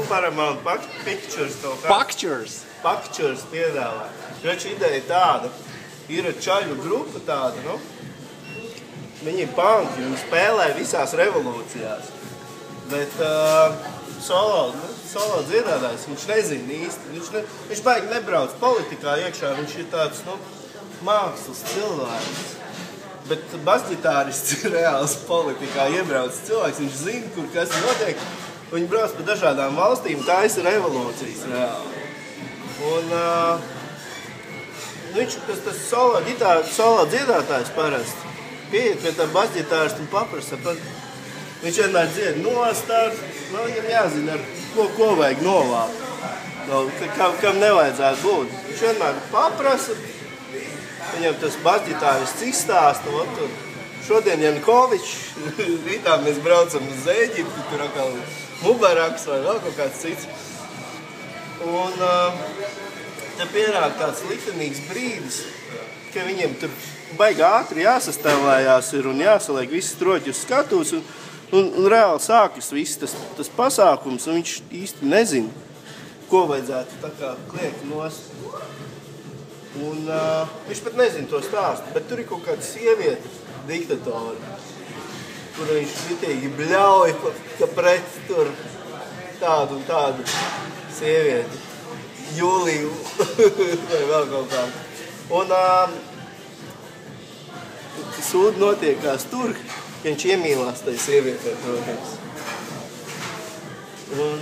Paramount Pictures kaut kā. Pictures piedāvā. Taču ideja tāda, ir čaļu grupa tāda, nu, viņi ir panki, viņi spēlē visās revolūcijās. Bet solo dziedātājs, viņš nezina īsti, viņš baigi nebrauc politikā iekšā, viņš ir tāds, nu, mākslas cilvēks. Bet basģitārists ir reāls politikā iebrauc cilvēks, viņš zina, kur kas notiek. Viņi brauc pa dažādām valstīm, taisa revolūcijas reāli. Un viņš, tas solo dziedātājs parasti, pieiet pie tā basģitārista un paprasa, viņš vienmēr dzied nostārt, viņam jāzina, ar ko vajag novākt, kam nevajadzētu būt. Viņš vienmēr paprasa, viņam tas basģitārists izstāsta, šodien Jankovičs, rītā mēs braucam uz Ēģipti, tur atkal Mubaraks vai vēl kaut kāds cits. Un te pienāk tāds liktenīgs brīdis, ka viņiem tur baigi ātri jāsastāvējās ir un jāsaliek visi stroķi uz skatuves un reāli sākas viss tas pasākums, un viņš īsti nezina, ko vajadzētu tā kā kliegt nost. Un viņš pat nezina to stāstu, bet tur ir kaut kāda sieviete, diktatori, kur viņš vitīgi bļauj, ka pret tur tādu un tādu sievieti, Jūliju vai vēl kaut kādu. Un sūdi notiekās tur, ka viņš iemīlās tai sievietē, protams. Un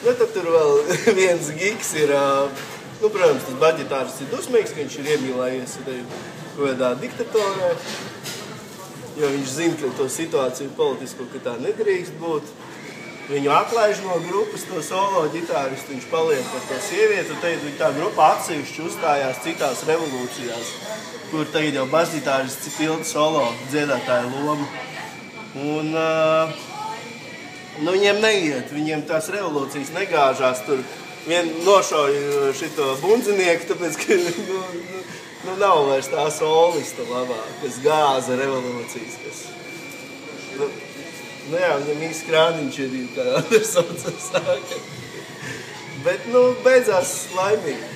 tad tur vēl viens gigs ir, protams, tas basģitārists ir dusmīgs, ka viņš ir iemīlējies kaut kādā diktatorē, jo viņš zina, ka to situāciju politisko, ka tā nedrīkst būt. Viņu atlaiž no grupas, to solo ģitāristu, viņš paliek par to sievieti, un tagad tā grupa atsevišķi uzstājās citās revolūcijās, kur tagad jau basģitārists pilda solo dziedātāju lomu. Un viņiem neiet, viņiem tās revolūcijas negāžās tur. Vien nošauja šito bundzinieku, tāpēc, ka nav vairs tā solista labā, kas gāza revolūcijas, kas... Jā, viņam īsti krāniņš ir, kā Andersons sāka. Bet, beidzās laimīgi.